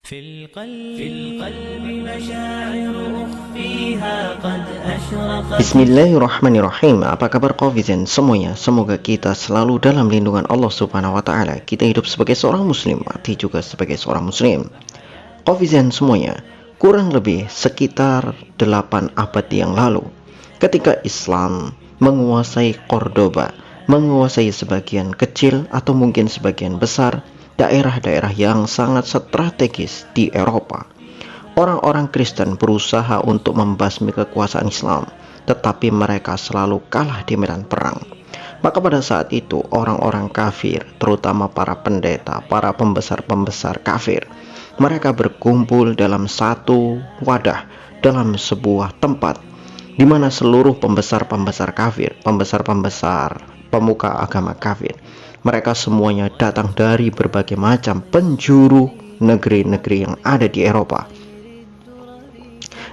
في القلب مشاعر أخفيها قد أشرقت. Bismillahirrahmanirrahim. Apa kabar Kovizen semuanya? Semoga kita selalu dalam lindungan Allah Subhanahu wa Ta'ala. Kita hidup sebagai seorang Muslim, mati juga sebagai seorang Muslim. Kovizen semuanya, kurang lebih sekitar 8 abad yang lalu, ketika Islam menguasai Cordoba, menguasai sebagian kecil atau mungkin sebagian besar daerah-daerah yang sangat strategis di Eropa, orang-orang Kristen berusaha untuk membasmi kekuasaan Islam, tetapi mereka selalu kalah di medan perang. Maka pada saat itu orang-orang kafir, terutama para pendeta, para pembesar-pembesar kafir, mereka berkumpul dalam satu wadah, dalam sebuah tempat di mana seluruh pembesar-pembesar kafir, pembesar-pembesar pemuka agama kafir, mereka semuanya datang dari berbagai macam penjuru negeri-negeri yang ada di Eropa.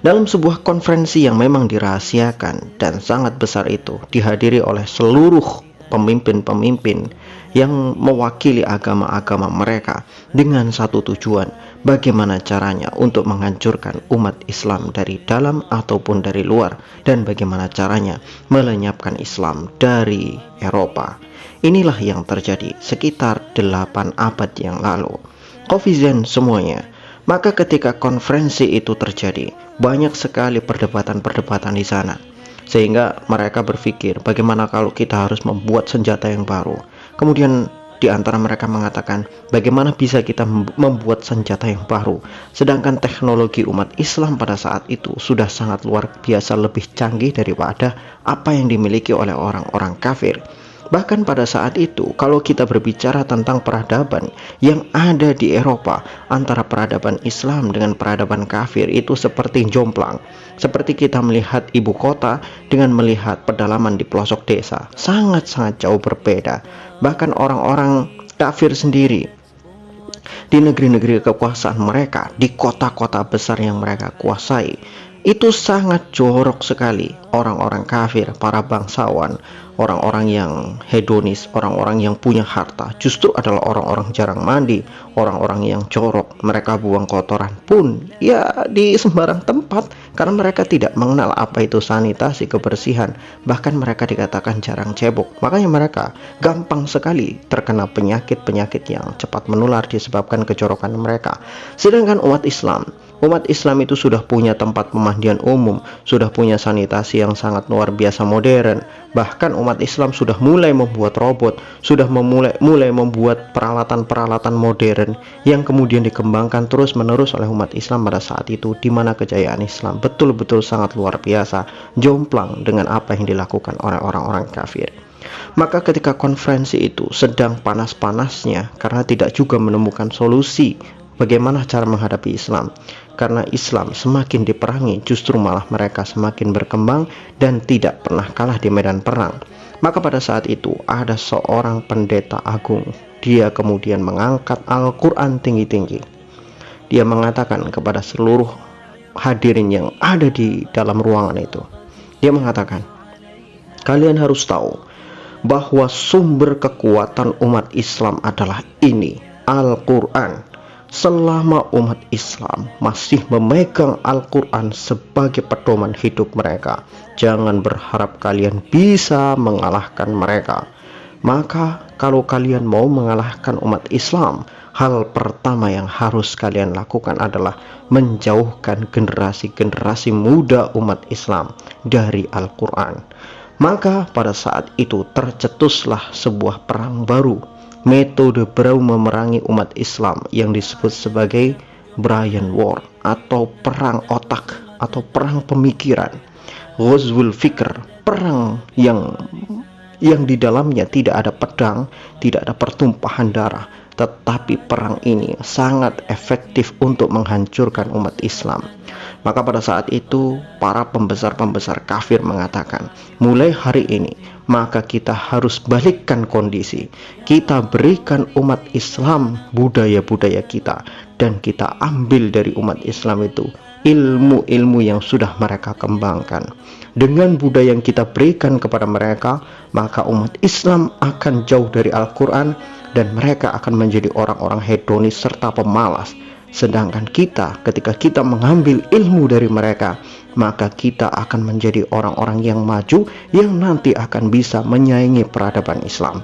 Dalam sebuah konferensi yang memang dirahasiakan dan sangat besar itu, dihadiri oleh seluruh pemimpin-pemimpin yang mewakili agama-agama mereka dengan satu tujuan, bagaimana caranya untuk menghancurkan umat Islam dari dalam ataupun dari luar, dan bagaimana caranya melenyapkan Islam dari Eropa. Inilah yang terjadi sekitar 8 abad yang lalu. Kovizen semuanya, maka ketika konferensi itu terjadi, banyak sekali perdebatan-perdebatan di sana, sehingga mereka berpikir bagaimana kalau kita harus membuat senjata yang baru. Kemudian di antara mereka mengatakan, bagaimana bisa kita membuat senjata yang baru, sedangkan teknologi umat Islam pada saat itu sudah sangat luar biasa lebih canggih daripada apa yang dimiliki oleh orang-orang kafir. Bahkan pada saat itu, kalau kita berbicara tentang peradaban yang ada di Eropa, antara peradaban Islam dengan peradaban kafir itu seperti jomplang. Seperti kita melihat ibu kota dengan melihat pedalaman di pelosok desa, sangat-sangat jauh berbeda. Bahkan orang-orang kafir sendiri di negeri-negeri kekuasaan mereka, di kota-kota besar yang mereka kuasai, itu sangat jorok sekali. Orang-orang kafir, para bangsawan, orang-orang yang hedonis, orang-orang yang punya harta, justru adalah orang-orang jarang mandi, orang-orang yang jorok. Mereka buang kotoran pun ya di sembarang tempat, karena mereka tidak mengenal apa itu sanitasi, kebersihan. Bahkan mereka dikatakan jarang cebok. Makanya mereka gampang sekali terkena penyakit-penyakit yang cepat menular disebabkan kejorokan mereka. Sedangkan umat Islam itu sudah punya tempat pemandian umum, sudah punya sanitasi yang sangat luar biasa modern. Bahkan umat Islam sudah mulai membuat robot, sudah mulai membuat peralatan-peralatan modern yang kemudian dikembangkan terus-menerus oleh umat Islam pada saat itu, di mana kejayaan Islam betul-betul sangat luar biasa, jomplang dengan apa yang dilakukan oleh orang-orang kafir. Maka ketika konferensi itu sedang panas-panasnya, karena tidak juga menemukan solusi bagaimana cara menghadapi Islam, karena Islam semakin diperangi, justru malah mereka semakin berkembang dan tidak pernah kalah di medan perang. Maka pada saat itu ada seorang pendeta agung. Dia kemudian mengangkat Al-Quran tinggi-tinggi. Dia mengatakan kepada seluruh hadirin yang ada di dalam ruangan itu, dia mengatakan, kalian harus tahu bahwa sumber kekuatan umat Islam adalah ini, Al-Quran. Selama umat Islam masih memegang Al-Quran sebagai pedoman hidup mereka, jangan berharap kalian bisa mengalahkan mereka. Maka kalau kalian mau mengalahkan umat Islam, hal pertama yang harus kalian lakukan adalah menjauhkan generasi-generasi muda umat Islam dari Al-Quran. Maka pada saat itu tercetuslah sebuah perang baru, metode baru memerangi umat Islam yang disebut sebagai Brian War, atau perang otak, atau perang pemikiran, Ghazwul Fikr, perang yang di dalamnya tidak ada pedang, tidak ada pertumpahan darah, tetapi perang ini sangat efektif untuk menghancurkan umat Islam. Maka pada saat itu para pembesar-pembesar kafir mengatakan, mulai hari ini maka kita harus balikkan kondisi. Kita berikan umat Islam budaya-budaya kita, dan kita ambil dari umat Islam itu ilmu-ilmu yang sudah mereka kembangkan. Dengan budaya yang kita berikan kepada mereka, maka umat Islam akan jauh dari Al-Quran, dan mereka akan menjadi orang-orang hedonis serta pemalas. Sedangkan kita, ketika kita mengambil ilmu dari mereka, maka kita akan menjadi orang-orang yang maju, yang nanti akan bisa menyaingi peradaban Islam.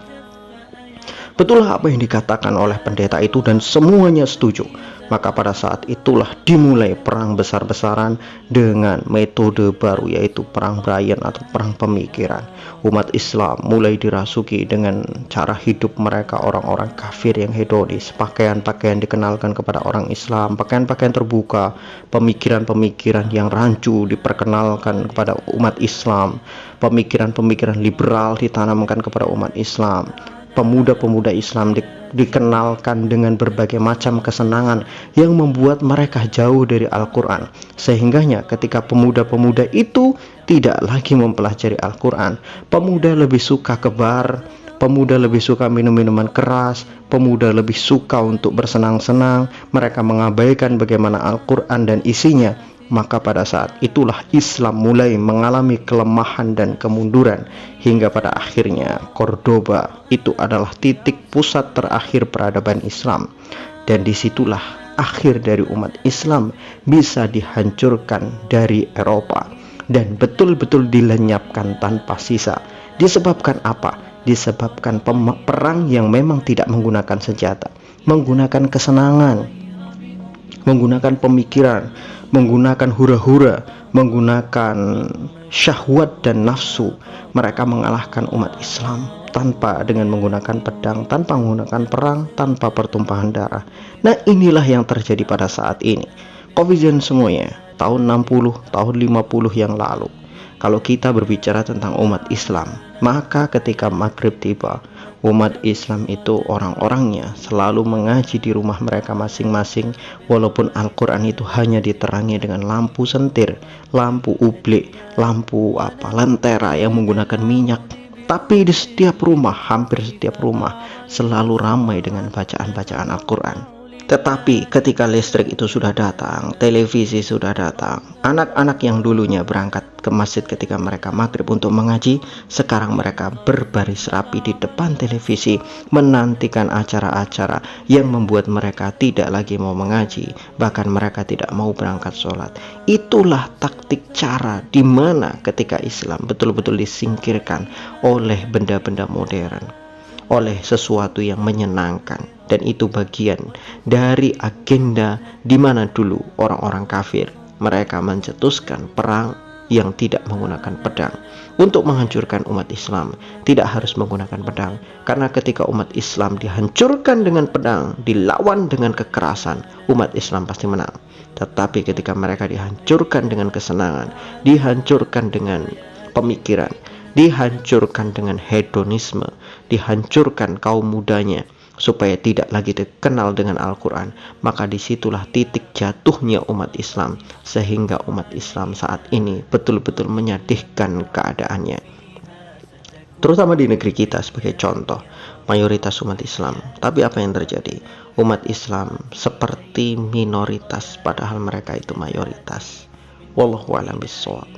Betul apa yang dikatakan oleh pendeta itu, dan semuanya setuju. Maka pada saat itulah dimulai perang besar-besaran dengan metode baru, yaitu perang Brian atau perang pemikiran. Umat Islam mulai dirasuki dengan cara hidup mereka, orang-orang kafir yang hedonis. Pakaian-pakaian dikenalkan kepada orang Islam, pakaian-pakaian terbuka, pemikiran-pemikiran yang rancu diperkenalkan kepada umat Islam, pemikiran-pemikiran liberal ditanamkan kepada umat Islam. Pemuda-pemuda Islam dikenalkan dengan berbagai macam kesenangan yang membuat mereka jauh dari Al-Quran. Sehingganya ketika pemuda-pemuda itu tidak lagi mempelajari Al-Quran, pemuda lebih suka kebar, pemuda lebih suka minum-minuman keras, pemuda lebih suka untuk bersenang-senang, mereka mengabaikan bagaimana Al-Quran dan isinya. Maka pada saat itulah Islam mulai mengalami kelemahan dan kemunduran, hingga pada akhirnya Cordoba itu adalah titik pusat terakhir peradaban Islam. Dan disitulah akhir dari umat Islam bisa dihancurkan dari Eropa dan betul-betul dilenyapkan tanpa sisa. Disebabkan apa? Disebabkan perang yang memang tidak menggunakan senjata, menggunakan kesenangan, menggunakan pemikiran, menggunakan hura-hura, menggunakan syahwat dan nafsu. Mereka mengalahkan umat Islam tanpa dengan menggunakan pedang, tanpa menggunakan perang, tanpa pertumpahan darah. Nah, inilah yang terjadi pada saat ini. Covision semuanya tahun 60, tahun 50 yang lalu. Kalau kita berbicara tentang umat Islam, maka ketika maghrib tiba, umat Islam itu orang-orangnya selalu mengaji di rumah mereka masing-masing, walaupun Al-Quran itu hanya diterangi dengan lampu sentir, lampu ublik, lampu lentera yang menggunakan minyak. Tapi di setiap rumah, hampir setiap rumah, selalu ramai dengan bacaan-bacaan Al-Quran. Tetapi ketika listrik itu sudah datang, televisi sudah datang, anak-anak yang dulunya berangkat ke masjid ketika mereka maghrib untuk mengaji, sekarang mereka berbaris rapi di depan televisi, menantikan acara-acara yang membuat mereka tidak lagi mau mengaji, bahkan mereka tidak mau berangkat sholat. Itulah taktik cara di mana ketika Islam betul-betul disingkirkan oleh benda-benda modern, oleh sesuatu yang menyenangkan. Dan itu bagian dari agenda di mana dulu orang-orang kafir mereka mencetuskan perang yang tidak menggunakan pedang untuk menghancurkan umat Islam. Tidak harus menggunakan pedang, karena ketika umat Islam dihancurkan dengan pedang, dilawan dengan kekerasan, umat Islam pasti menang. Tetapi ketika mereka dihancurkan dengan kesenangan, dihancurkan dengan pemikiran, dihancurkan dengan hedonisme, dihancurkan kaum mudanya supaya tidak lagi dikenal dengan Al-Quran, maka disitulah titik jatuhnya umat Islam, sehingga umat Islam saat ini betul-betul menyedihkan keadaannya. Terutama di negeri kita sebagai contoh, mayoritas umat Islam. Tapi apa yang terjadi? Umat Islam seperti minoritas, padahal mereka itu mayoritas. Wallahu a'lam bishawab.